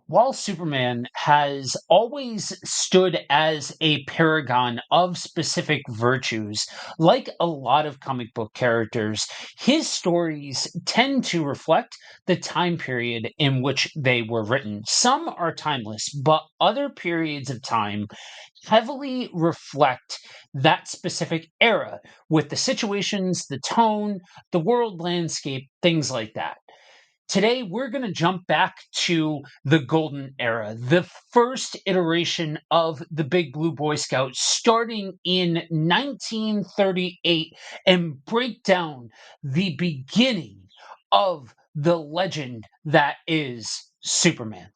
While Superman has always stood as a paragon of specific virtues, like a lot of comic book characters, his stories tend to reflect the time period in which they were written. Some are timeless, but other periods of time heavily reflect that specific era with the situations, the tone, the world landscape, things like that. Today, we're going to jump back to the golden era, the first iteration of the Big Blue Boy Scout starting in 1938, and break down the beginning of the legend that is Superman.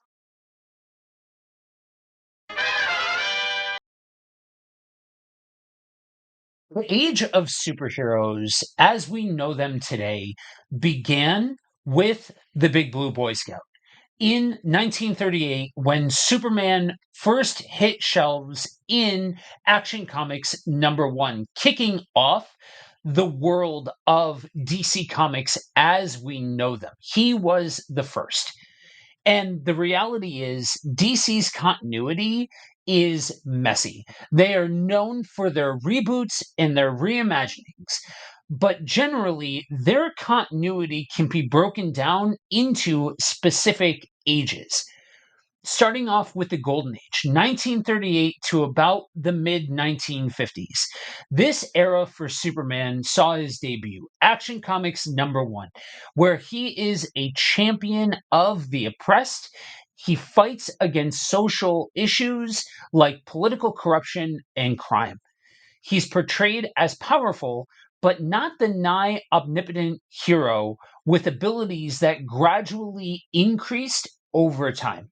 The age of superheroes, as we know them today, began with the Big Blue Boy Scout. In 1938, when Superman first hit shelves in Action Comics #1, kicking off the world of DC Comics as we know them. He was the first. And the reality is, DC's continuity is messy. They are known for their reboots and their reimaginings, but generally, their continuity can be broken down into specific ages. Starting off with the Golden Age, 1938 to about the mid 1950s. This era for Superman saw his debut, Action Comics #1, where he is a champion of the oppressed. He fights against social issues like political corruption and crime. He's portrayed as powerful, but not the nigh omnipotent hero with abilities that gradually increased over time.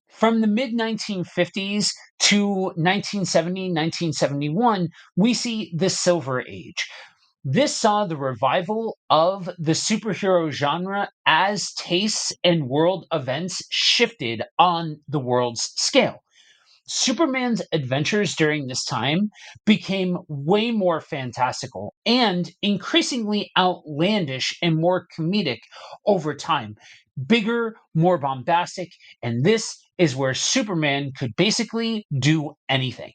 From the mid 1950s to 1970, 1971, we see the Silver Age. This saw the revival of the superhero genre as tastes and world events shifted on the world's scale. Superman's adventures during this time became way more fantastical and increasingly outlandish and more comedic over time. Bigger, more bombastic, and this is where Superman could basically do anything.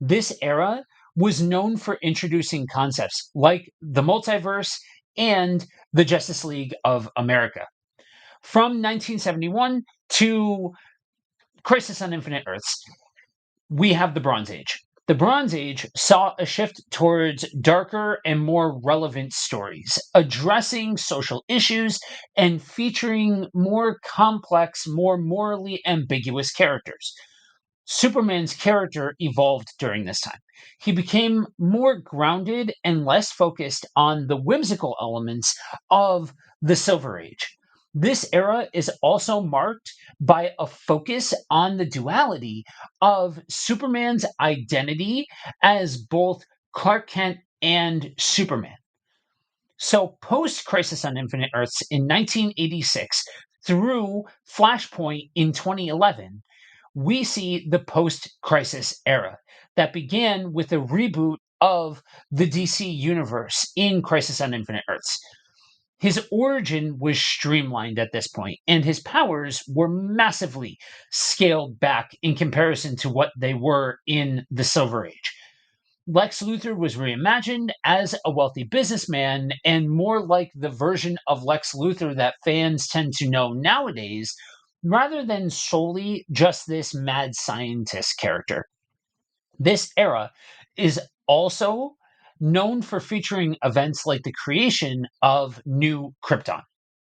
This era was known for introducing concepts like the multiverse and the Justice League of America. From 1971 to Crisis on Infinite Earths, we have the Bronze Age. The Bronze Age saw a shift towards darker and more relevant stories, addressing social issues and featuring more complex, more morally ambiguous characters. Superman's character evolved during this time. He became more grounded and less focused on the whimsical elements of the Silver Age. This era is also marked by a focus on the duality of Superman's identity as both Clark Kent and Superman. So, post Crisis on Infinite Earths in 1986 through Flashpoint in 2011, we see the post crisis era that began with a reboot of the DC universe in Crisis on Infinite Earths. His origin was streamlined at this point, and his powers were massively scaled back in comparison to what they were in the Silver Age. Lex Luthor was reimagined as a wealthy businessman and more like the version of Lex Luthor that fans tend to know nowadays, rather than solely just this mad scientist character. This era is also known for featuring events like the creation of New Krypton.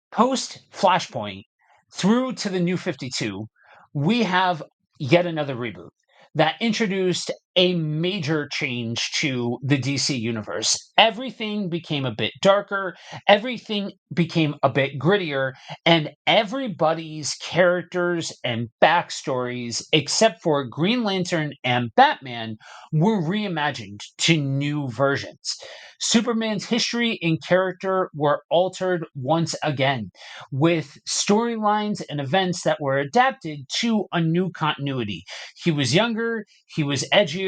Post Flashpoint through to the New 52, we have yet another reboot that introduced a major change to the DC universe. Everything became a bit darker, everything became a bit grittier, and everybody's characters and backstories, except for Green Lantern and Batman, were reimagined to new versions. Superman's history and character were altered once again, with storylines and events that were adapted to a new continuity. He was younger, he was edgier,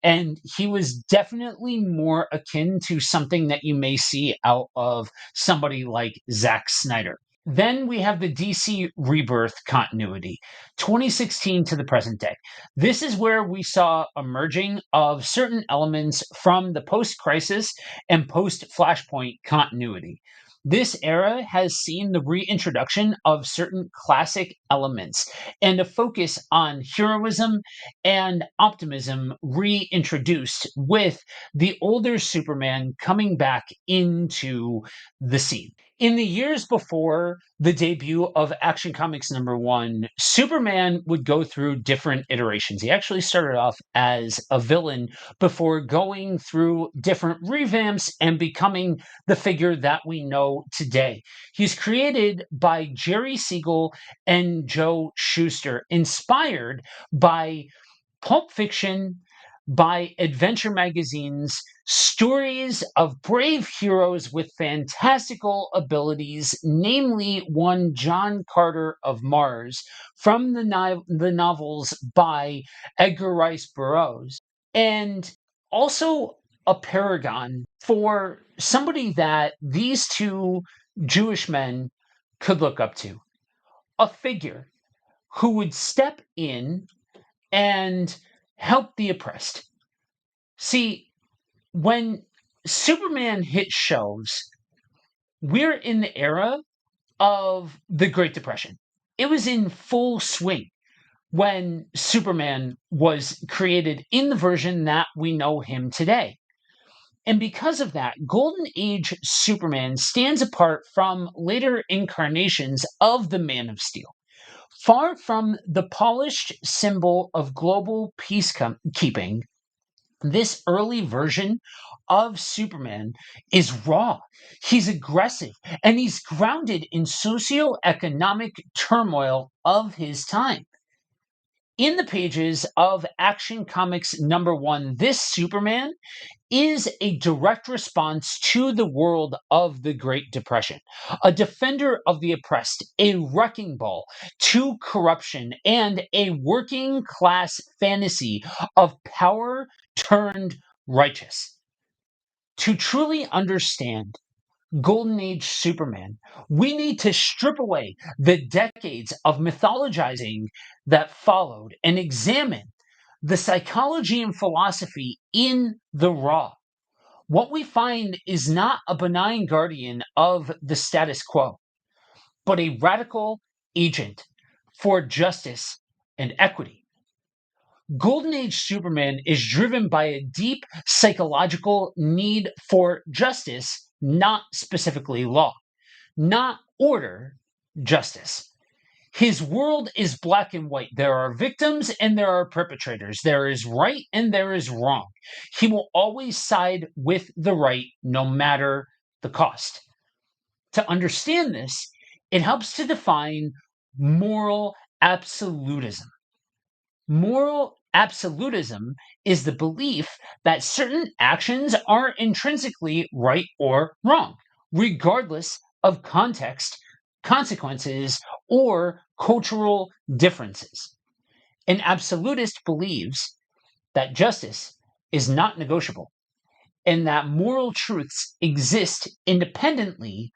and he was definitely more akin to something that you may see out of somebody like Zack Snyder. Then we have the DC Rebirth continuity, 2016 to the present day. This is where we saw a merging of certain elements from the post Crisis and post Flashpoint continuity. This era has seen the reintroduction of certain classic elements and a focus on heroism and optimism reintroduced with the older Superman coming back into the scene. In the years before the debut of Action Comics #1, Superman would go through different iterations. He actually started off as a villain before going through different revamps and becoming the figure that we know today. He's created by Jerry Siegel and Joe Shuster, inspired by Pulp Fiction, by adventure magazines, stories of brave heroes with fantastical abilities, namely one John Carter of Mars from the novels by Edgar Rice Burroughs, and also a paragon for somebody that these two Jewish men could look up to, a figure who would step in and help the oppressed. See, when Superman hit shelves, we're in the era of the Great Depression. It was in full swing when Superman was created in the version that we know him today. And because of that, Golden Age Superman stands apart from later incarnations of the Man of Steel. Far from the polished symbol of global peacekeeping, this early version of Superman is raw. He's aggressive and he's grounded in socioeconomic turmoil of his time. In the pages of Action Comics #1, this Superman is a direct response to the world of the Great Depression, a defender of the oppressed, a wrecking ball to corruption, and a working class fantasy of power turned righteous. To truly understand Golden Age Superman, we need to strip away the decades of mythologizing that followed and examine the psychology and philosophy in the raw. What we find is not a benign guardian of the status quo, but a radical agent for justice and equity. Golden Age Superman is driven by a deep psychological need for justice, not specifically law, not order, justice. His world is black and white. There are victims and there are perpetrators. There is right and there is wrong. He will always side with the right no matter the cost. To understand this, it helps to define moral absolutism. Moral absolutism is the belief that certain actions are intrinsically right or wrong, regardless of context, consequences, or cultural differences. An absolutist believes that justice is not negotiable and that moral truths exist independently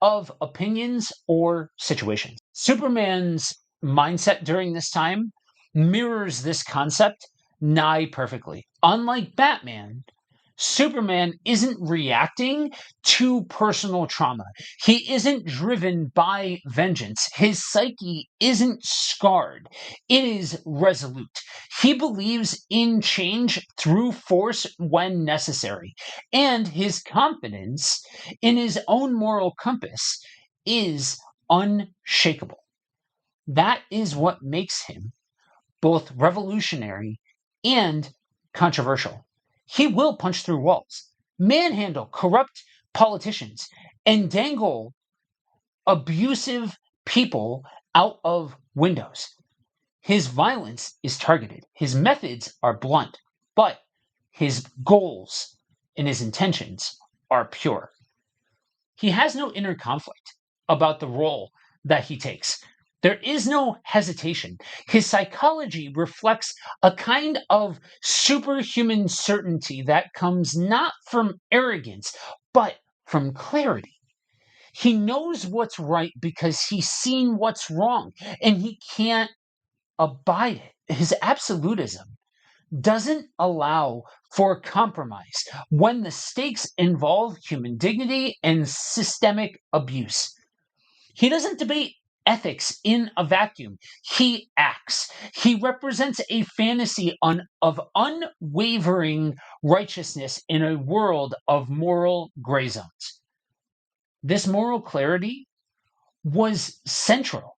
of opinions or situations. Superman's mindset during this time mirrors this concept nigh perfectly. Unlike Batman, Superman isn't reacting to personal trauma. He isn't driven by vengeance. His psyche isn't scarred. It is resolute. He believes in change through force when necessary. And his confidence in his own moral compass is unshakable. That is what makes him both revolutionary and controversial. He will punch through walls, manhandle corrupt politicians, and dangle abusive people out of windows. His violence is targeted, his methods are blunt, but his goals and his intentions are pure. He has no inner conflict about the role that he takes. There is no hesitation. His psychology reflects a kind of superhuman certainty that comes not from arrogance, but from clarity. He knows what's right because he's seen what's wrong, and he can't abide it. His absolutism doesn't allow for compromise when the stakes involve human dignity and systemic abuse. He doesn't debate ethics in a vacuum. He acts. He represents a fantasy of unwavering righteousness in a world of moral gray zones. This moral clarity was central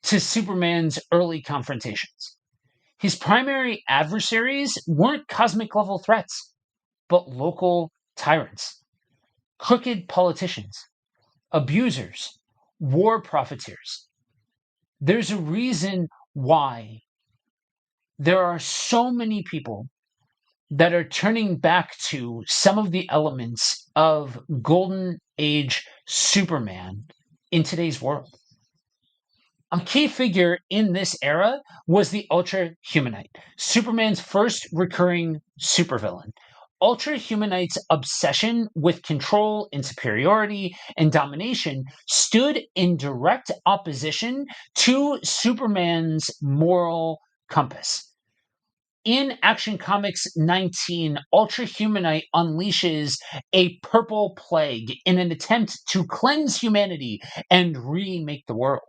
to Superman's early confrontations. His primary adversaries weren't cosmic level threats, but local tyrants, crooked politicians, abusers, war profiteers. There's a reason why there are so many people that are turning back to some of the elements of Golden Age Superman in today's world. A key figure in this era was the Ultra Humanite, Superman's first recurring supervillain. Ultra Humanite's obsession with control and superiority and domination stood in direct opposition to Superman's moral compass. In Action Comics 19, Ultra Humanite unleashes a purple plague in an attempt to cleanse humanity and remake the world.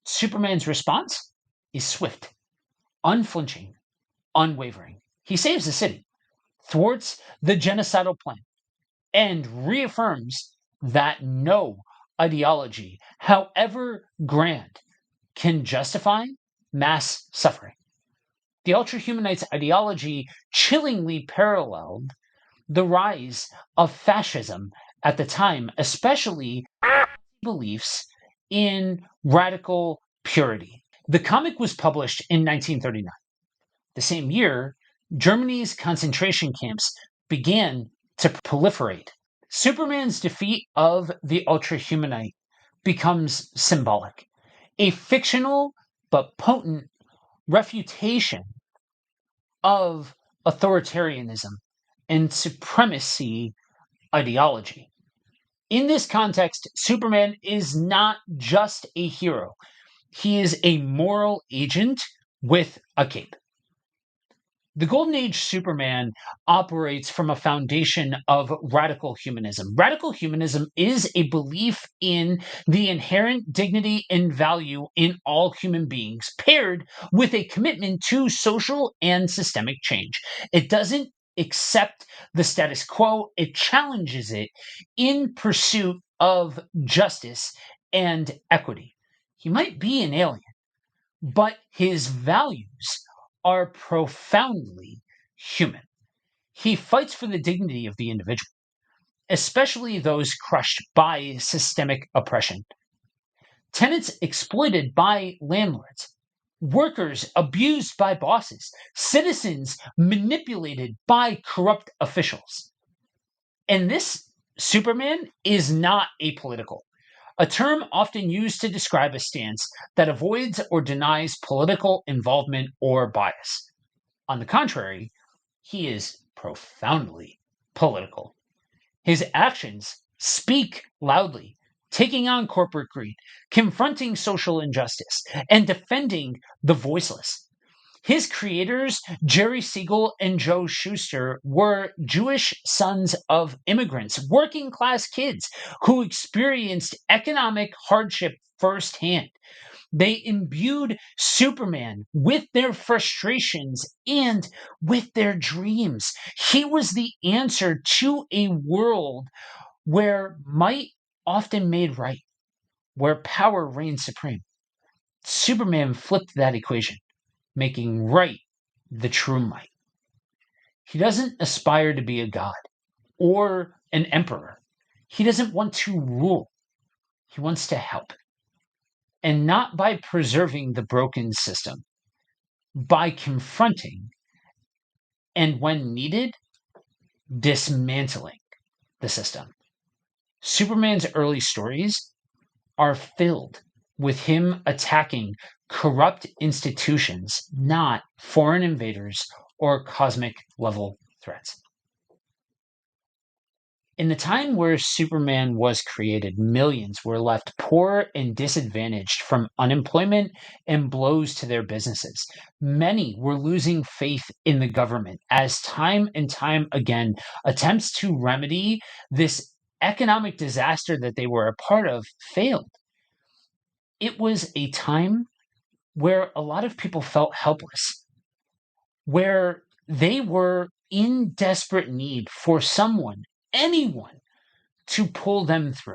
Superman's response is swift, unflinching, unwavering. He saves the city, thwarts the genocidal plan, and reaffirms that no ideology, however grand, can justify mass suffering. The Ultra Humanites' ideology chillingly paralleled the rise of fascism at the time, especially beliefs in radical purity. The comic was published in 1939. The same year, Germany's concentration camps began to proliferate. Superman's defeat of the Ultra Humanite becomes symbolic, a fictional but potent refutation of authoritarianism and supremacy ideology. In this context, Superman is not just a hero, he is a moral agent with a cape. The Golden Age Superman operates from a foundation of radical humanism. Radical humanism is a belief in the inherent dignity and value in all human beings, paired with a commitment to social and systemic change. It doesn't accept the status quo, it challenges it in pursuit of justice and equity. He might be an alien, but his values are profoundly human. He fights for the dignity of the individual, especially those crushed by systemic oppression. Tenants exploited by landlords, workers abused by bosses, citizens manipulated by corrupt officials. And this Superman is not apolitical, a term often used to describe a stance that avoids or denies political involvement or bias. On the contrary, he is profoundly political. His actions speak loudly, taking on corporate greed, confronting social injustice, and defending the voiceless. His creators, Jerry Siegel and Joe Shuster, were Jewish sons of immigrants, working class kids who experienced economic hardship firsthand. They imbued Superman with their frustrations and with their dreams. He was the answer to a world where might often made right, where power reigned supreme. Superman flipped that equation, making right the true might. He doesn't aspire to be a god or an emperor. He doesn't want to rule. He wants to help. And not by preserving the broken system, by confronting and, when needed, dismantling the system. Superman's early stories are filled with him attacking corrupt institutions, not foreign invaders or cosmic level threats. In the time where Superman was created, millions were left poor and disadvantaged from unemployment and blows to their businesses. Many were losing faith in the government as time and time again attempts to remedy this economic disaster that they were a part of failed. It was a time where a lot of people felt helpless, where they were in desperate need for someone, anyone, to pull them through.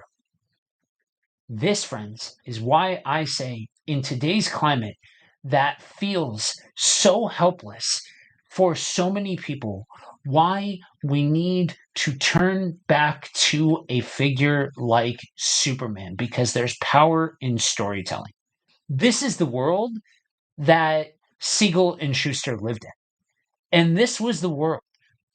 This, friends, is why I say in today's climate that feels so helpless for so many people, why we need to turn back to a figure like Superman, because there's power in storytelling. This is the world that Siegel and Schuster lived in. And this was the world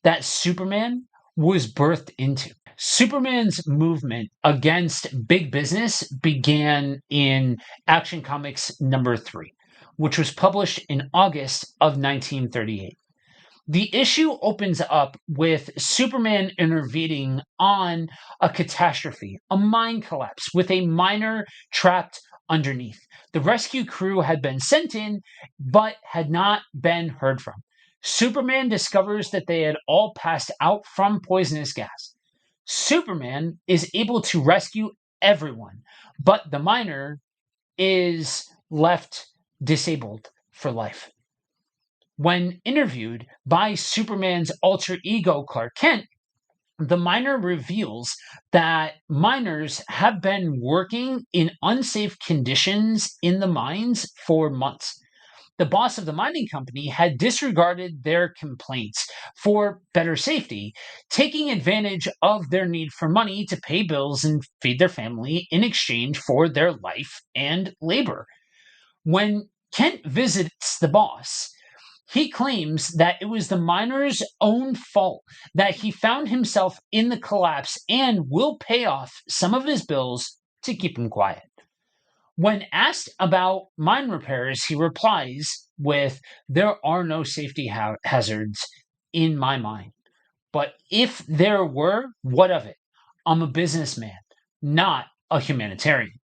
that Superman was birthed into. Superman's movement against big business began in Action Comics number 3, which was published in August of 1938. The issue opens up with Superman intervening on a catastrophe, a mine collapse, with a miner trapped underneath. The rescue crew had been sent in, but had not been heard from. Superman discovers that they had all passed out from poisonous gas. Superman is able to rescue everyone, but the miner is left disabled for life. When interviewed by Superman's alter ego Clark Kent, the miner reveals that miners have been working in unsafe conditions in the mines for months. The boss of the mining company had disregarded their complaints for better safety, taking advantage of their need for money to pay bills and feed their family in exchange for their life and labor. When Kent visits the boss, he claims that it was the miner's own fault that he found himself in the collapse and will pay off some of his bills to keep him quiet. When asked about mine repairs, he replies with, "There are no safety hazards in my mine. But if there were, what of it? I'm a businessman, not a humanitarian."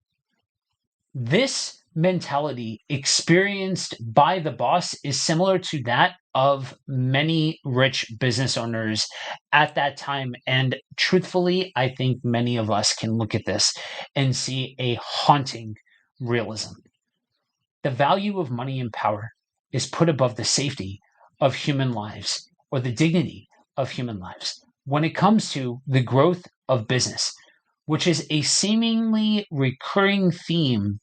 This mentality experienced by the boss is similar to that of many rich business owners at that time. And truthfully, I think many of us can look at this and see a haunting realism. The value of money and power is put above the safety of human lives or the dignity of human lives when it comes to the growth of business, which is a seemingly recurring theme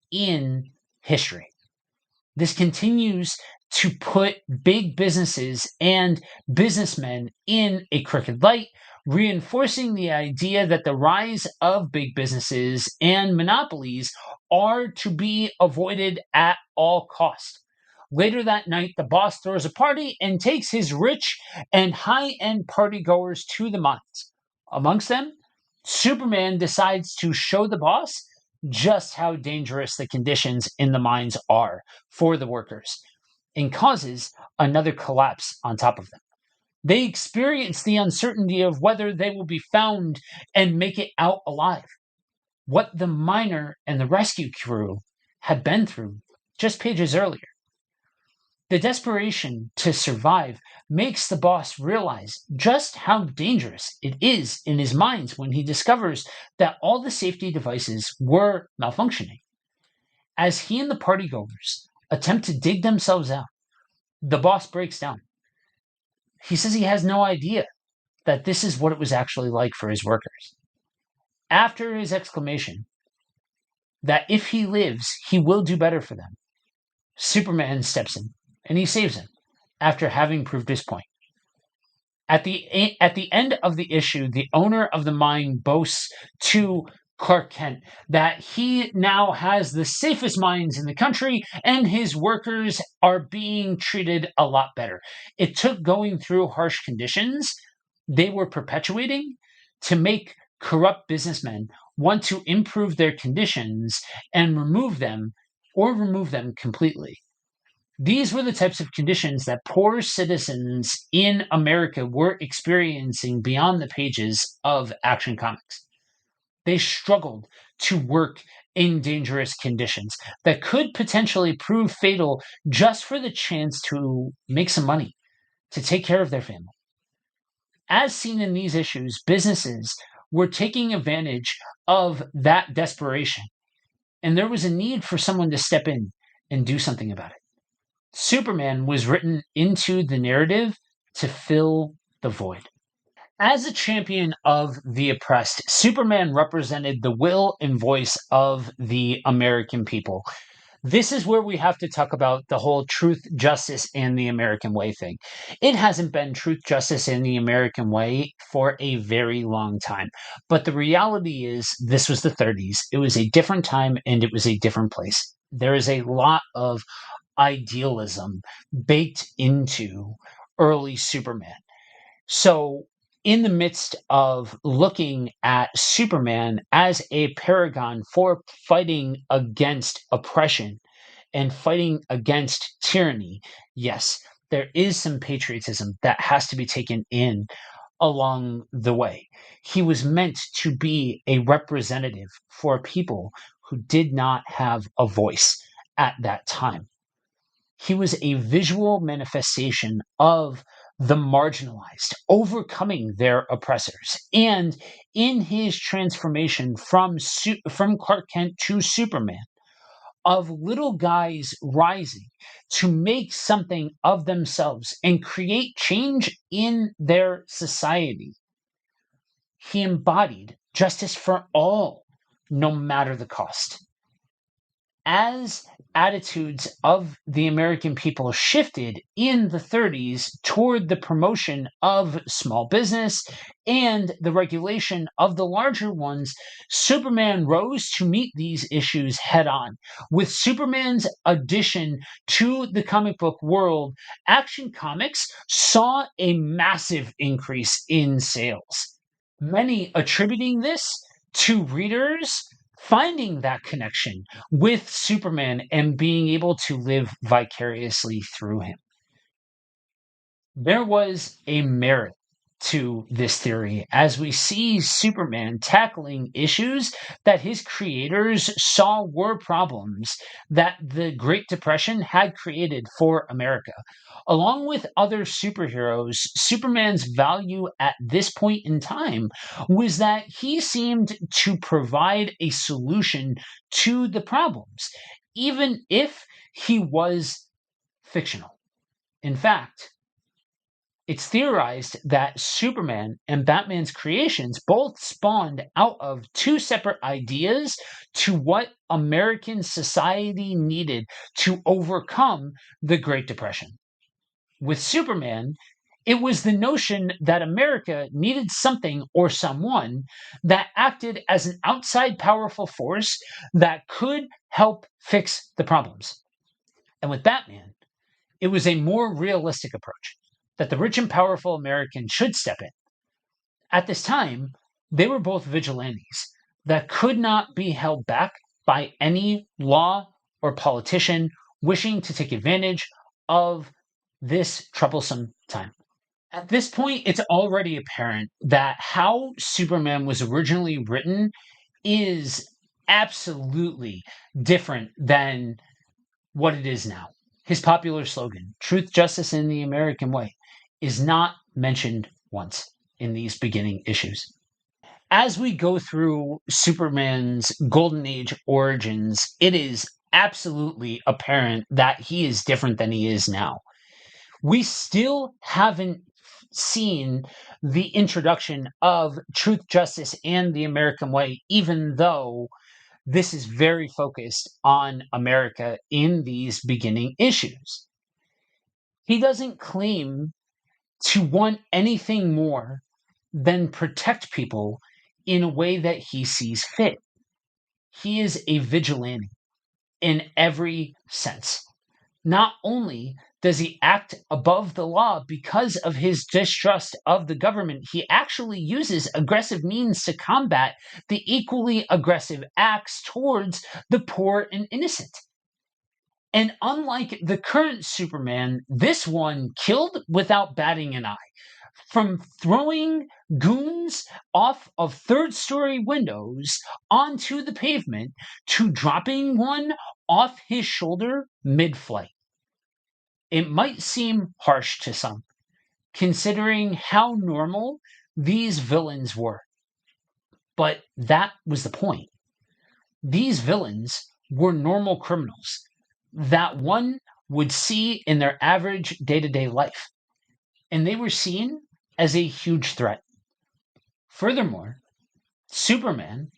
in history. This continues to put big businesses and businessmen in a crooked light, reinforcing the idea that the rise of big businesses and monopolies are to be avoided at all cost. Later that night, the boss throws a party and takes his rich and high end partygoers to the mines. Amongst them, Superman decides to show the boss just how dangerous the conditions in the mines are for the workers and causes another collapse on top of them. They experience the uncertainty of whether they will be found and make it out alive. What the miner and the rescue crew had been through just pages earlier. The desperation to survive makes the boss realize just how dangerous it is in his mind when he discovers that all the safety devices were malfunctioning. As he and the partygoers attempt to dig themselves out, the boss breaks down. He says he has no idea that this is what it was actually like for his workers. After his exclamation that if he lives, he will do better for them, Superman steps in and he saves him after having proved his point. At the end of the issue, the owner of the mine boasts to Clark Kent that he now has the safest mines in the country and his workers are being treated a lot better. It took going through harsh conditions they were perpetuating to make corrupt businessmen want to improve their conditions and remove them completely. These were the types of conditions that poor citizens in America were experiencing beyond the pages of Action Comics. They struggled to work in dangerous conditions that could potentially prove fatal just for the chance to make some money, to take care of their family. As seen in these issues, businesses were taking advantage of that desperation, and there was a need for someone to step in and do something about it. Superman was written into the narrative to fill the void. As a champion of the oppressed, Superman represented the will and voice of the American people. This is where we have to talk about the whole truth, justice, and the American way thing. It hasn't been truth, justice, and the American way for a very long time. But the reality is, this was the 30s. It was a different time and it was a different place. There is a lot of idealism baked into early Superman. So, in the midst of looking at Superman as a paragon for fighting against oppression and fighting against tyranny, yes, there is some patriotism that has to be taken in along the way. He was meant to be a representative for people who did not have a voice at that time. He was a visual manifestation of the marginalized, overcoming their oppressors. And in his transformation from Clark Kent to Superman, of little guys rising to make something of themselves and create change in their society, he embodied justice for all, no matter the cost. As attitudes of the American people shifted in the 30s toward the promotion of small business and the regulation of the larger ones, Superman rose to meet these issues head on. With Superman's addition to the comic book world, Action Comics saw a massive increase in sales. Many attributing this to readers finding that connection with Superman and being able to live vicariously through him. There was a merit to this theory as we see Superman tackling issues that his creators saw were problems that the Great Depression had created for America. Along with other superheroes, Superman's value at this point in time was that he seemed to provide a solution to the problems, even if he was fictional. In fact, it's theorized that Superman and Batman's creations both spawned out of two separate ideas to what American society needed to overcome the Great Depression. With Superman, it was the notion that America needed something or someone that acted as an outside powerful force that could help fix the problems. And with Batman, it was a more realistic approach that the rich and powerful American should step in. At this time, they were both vigilantes that could not be held back by any law or politician wishing to take advantage of this troublesome time. At this point, it's already apparent that how Superman was originally written is absolutely different than what it is now. His popular slogan, Truth, Justice, and the American Way, is not mentioned once in these beginning issues. As we go through Superman's Golden Age origins, it is absolutely apparent that he is different than he is now. We still haven't seen the introduction of Truth, Justice, and the American Way, even though this is very focused on America in these beginning issues. He doesn't claim to want anything more than protect people in a way that he sees fit. He is a vigilante in every sense. Not only does he act above the law because of his distrust of the government, he actually uses aggressive means to combat the equally aggressive acts towards the poor and innocent. And unlike the current Superman, this one killed without batting an eye. From throwing goons off of third-story windows onto the pavement to dropping one off his shoulder mid-flight. It might seem harsh to some, considering how normal these villains were. But that was the point. These villains were normal criminals that one would see in their average day to day life, and they were seen as a huge threat. Furthermore, Superman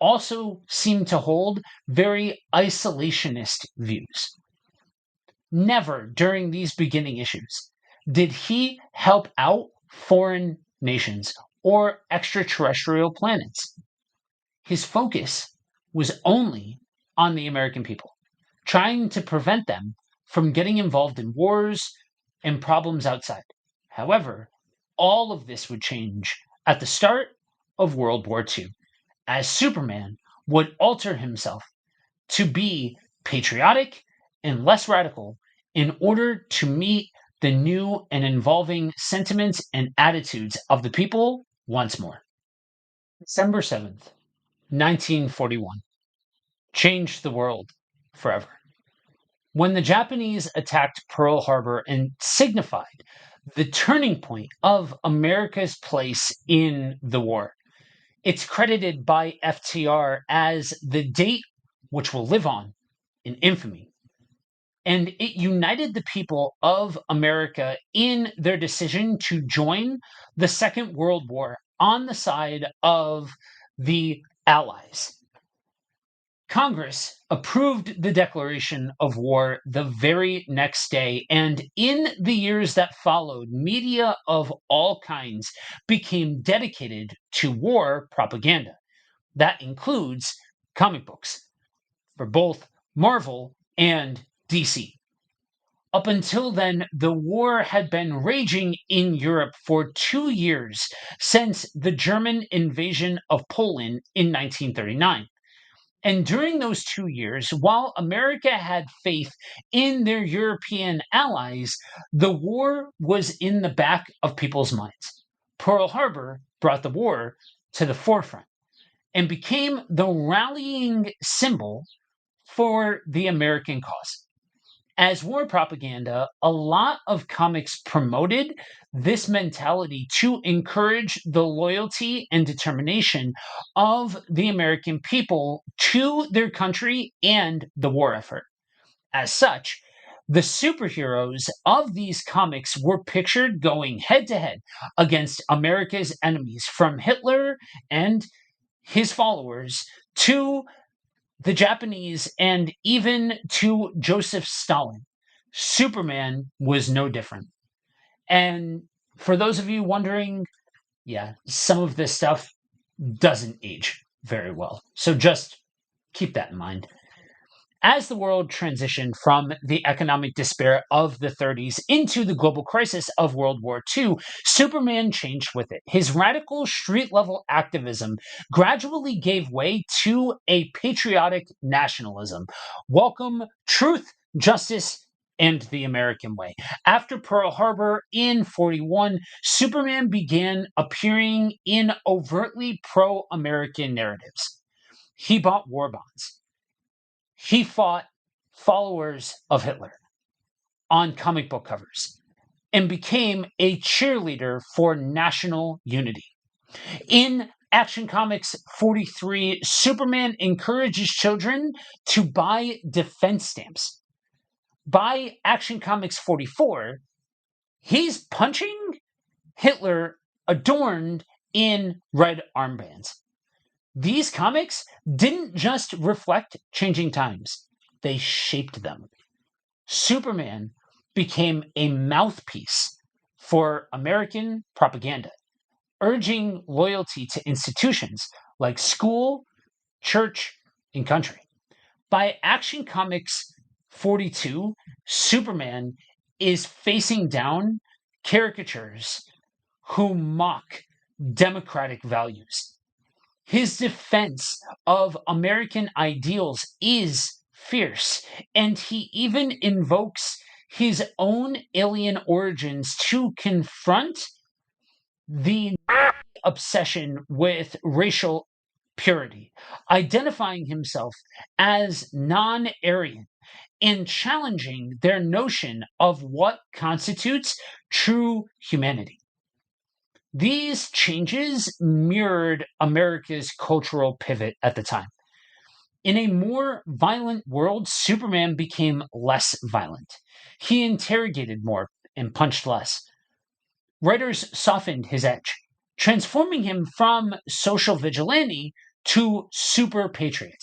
also seemed to hold very isolationist views. Never during these beginning issues did he help out foreign nations or extraterrestrial planets. His focus was only on the American people, trying to prevent them from getting involved in wars and problems outside. However, all of this would change at the start of World War II, as Superman would alter himself to be patriotic and less radical in order to meet the new and involving sentiments and attitudes of the people once more. December 7th, 1941, changed the world forever. When the Japanese attacked Pearl Harbor and signified the turning point of America's place in the war, it's credited by FTR as the date which will live on in infamy. And it united the people of America in their decision to join the Second World War on the side of the Allies. Congress approved the declaration of war the very next day, and in the years that followed, media of all kinds became dedicated to war propaganda. That includes comic books for both Marvel and DC. Up until then, the war had been raging in Europe for 2 years since the German invasion of Poland in 1939. And during those 2 years, while America had faith in their European allies, the war was in the back of people's minds. Pearl Harbor brought the war to the forefront and became the rallying symbol for the American cause. As war propaganda, a lot of comics promoted this mentality to encourage the loyalty and determination of the American people to their country and the war effort. As such, the superheroes of these comics were pictured going head to head against America's enemies, from Hitler and his followers to the Japanese, and even to Joseph Stalin. Superman was no different. And for those of you wondering, yeah, some of this stuff doesn't age very well. So just keep that in mind. As the world transitioned from the economic despair of the 30s into the global crisis of World War II, Superman changed with it. His radical street level activism gradually gave way to a patriotic nationalism. Welcome truth, justice, and the American way. After Pearl Harbor in 41, Superman began appearing in overtly pro American narratives. He bought war bonds. He fought followers of Hitler on comic book covers and became a cheerleader for national unity. In Action Comics 43, Superman encourages children to buy defense stamps. By Action Comics 44, he's punching Hitler adorned in red armbands. These comics didn't just reflect changing times, they shaped them. Superman became a mouthpiece for American propaganda, urging loyalty to institutions like school, church, and country. By Action Comics 42, Superman is facing down caricatures who mock democratic values. His defense of American ideals is fierce, and he even invokes his own alien origins to confront the obsession with racial purity, identifying himself as non Aryan and challenging their notion of what constitutes true humanity. These changes mirrored America's cultural pivot at the time. In a more violent world, Superman became less violent. He interrogated more and punched less. Writers softened his edge, transforming him from social vigilante to super patriot.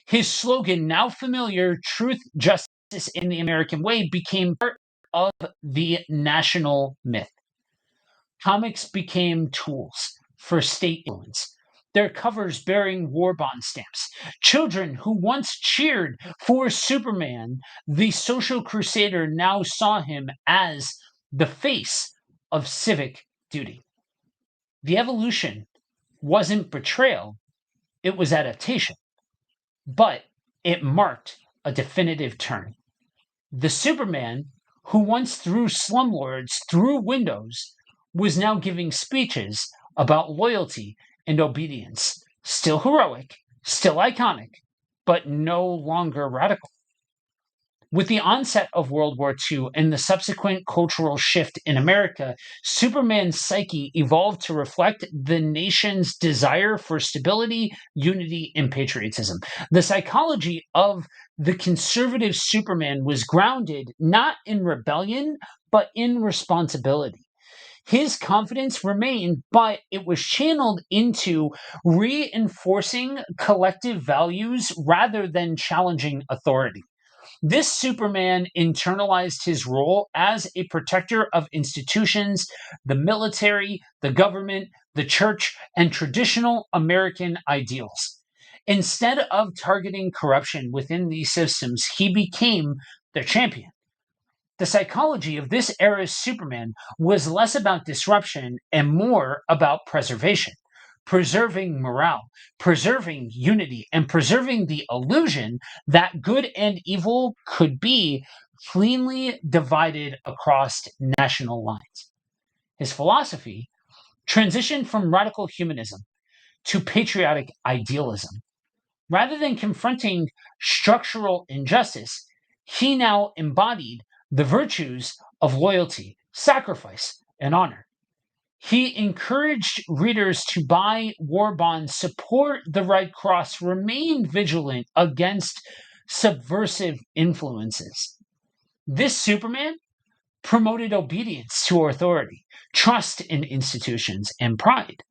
His slogan, now familiar, truth, justice, in the American way, became part of the national myth. Comics became tools for state influence, their covers bearing war bond stamps. Children who once cheered for Superman, the social crusader, now saw him as the face of civic duty. The evolution wasn't betrayal, it was adaptation, but it marked a definitive turn. The Superman who once threw slumlords through windows was now giving speeches about loyalty and obedience. Still heroic, still iconic, but no longer radical. With the onset of World War II and the subsequent cultural shift in America, Superman's psyche evolved to reflect the nation's desire for stability, unity, and patriotism. The psychology of the conservative Superman was grounded not in rebellion, but in responsibility. His confidence remained, but it was channeled into reinforcing collective values rather than challenging authority. This Superman internalized his role as a protector of institutions, the military, the government, the church, and traditional American ideals. Instead of targeting corruption within these systems, he became their champion. The psychology of this era's Superman was less about disruption and more about preservation, preserving morale, preserving unity, and preserving the illusion that good and evil could be cleanly divided across national lines. His philosophy transitioned from radical humanism to patriotic idealism. Rather than confronting structural injustice, he now embodied the virtues of loyalty, sacrifice, and honor. He encouraged readers to buy war bonds, support the Red Cross, remain vigilant against subversive influences. This Superman promoted obedience to authority, trust in institutions, and pride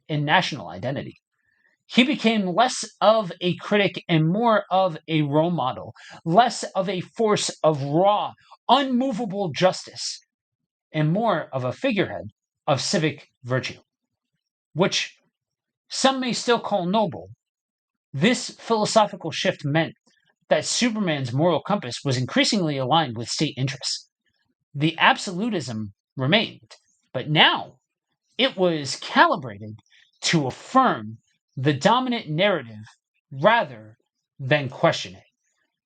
in national identity. He became less of a critic and more of a role model, less of a force of raw, unmovable justice, and more of a figurehead of civic virtue, which some may still call noble. This philosophical shift meant that Superman's moral compass was increasingly aligned with state interests. The absolutism remained, but now it was calibrated to affirm the dominant narrative rather than question it.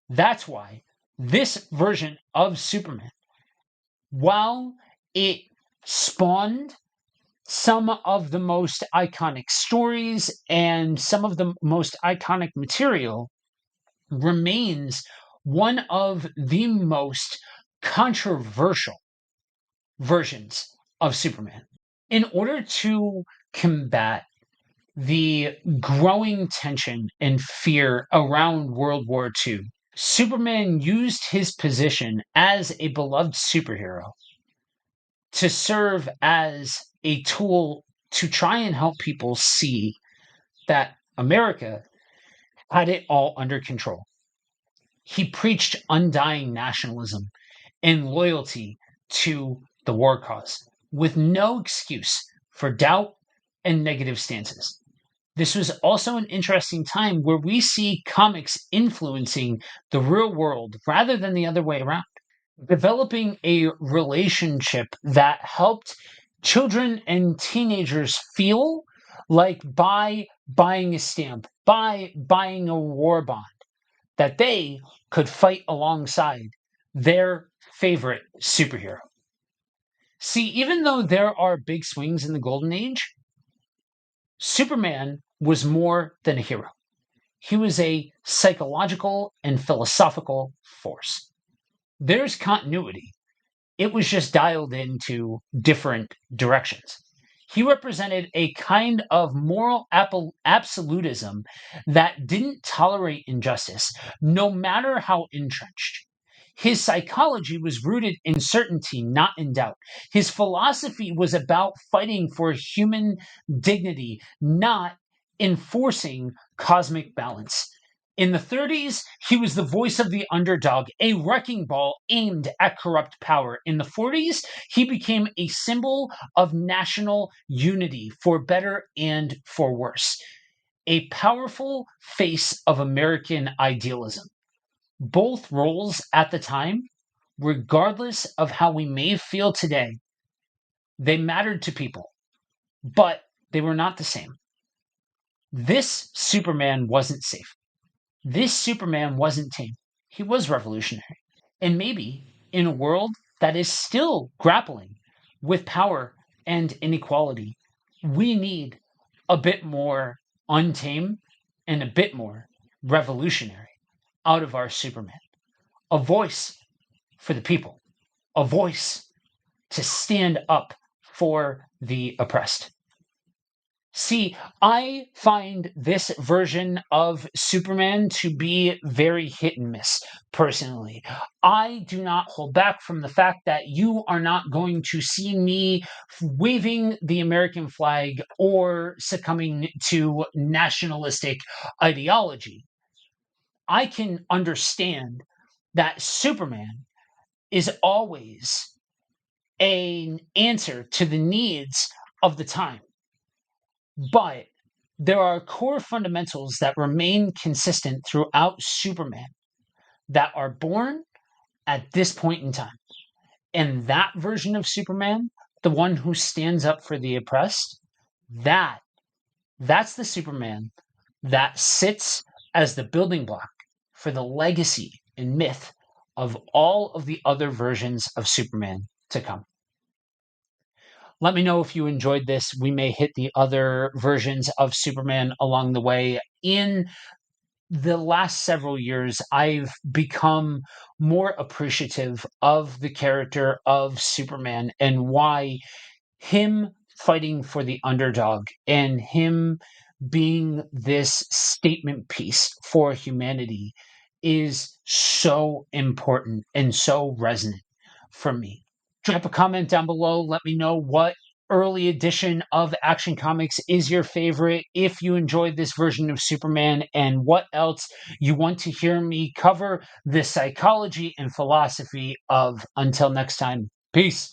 That's why this version of Superman, while it spawned some of the most iconic stories and some of the most iconic material, remains one of the most controversial versions of Superman. In order to combat the growing tension and fear around World War II, Superman used his position as a beloved superhero to serve as a tool to try and help people see that America had it all under control. He preached undying nationalism and loyalty to the war cause, with no excuse for doubt and negative stances. This was also an interesting time where we see comics influencing the real world rather than the other way around, developing a relationship that helped children and teenagers feel like by buying a stamp, by buying a war bond, that they could fight alongside their favorite superhero. See, even though there are big swings in the Golden Age, Superman was more than a hero. He was a psychological and philosophical force. There's continuity. It was just dialed into different directions. He represented a kind of moral absolutism that didn't tolerate injustice, no matter how entrenched. His psychology was rooted in certainty, not in doubt. His philosophy was about fighting for human dignity, not enforcing cosmic balance. In the 30s, he was the voice of the underdog, a wrecking ball aimed at corrupt power. In the 40s, he became a symbol of national unity, for better and for worse, a powerful face of American idealism. Both roles at the time, regardless of how we may feel today, they mattered to people, but they were not the same. This Superman wasn't safe. This Superman wasn't tame. He was revolutionary. And maybe in a world that is still grappling with power and inequality, we need a bit more untamed and a bit more revolutionary out of our Superman. A voice for the people, a voice to stand up for the oppressed. See, I find this version of Superman to be very hit and miss, personally. I do not hold back from the fact that you are not going to see me waving the American flag or succumbing to nationalistic ideology. I can understand that Superman is always an answer to the needs of the time. But there are core fundamentals that remain consistent throughout Superman that are born at this point in time. And that version of Superman, the one who stands up for the oppressed, that that's the Superman that sits as the building block for the legacy and myth of all of the other versions of Superman to come. Let me know if you enjoyed this. We may hit the other versions of Superman along the way. In the last several years, I've become more appreciative of the character of Superman and why him fighting for the underdog and him being this statement piece for humanity is so important and so resonant for me. Drop a comment down below. Let me know what early edition of Action Comics is your favorite, if you enjoyed this version of Superman, and what else you want to hear me cover the psychology and philosophy of. Until next time, peace.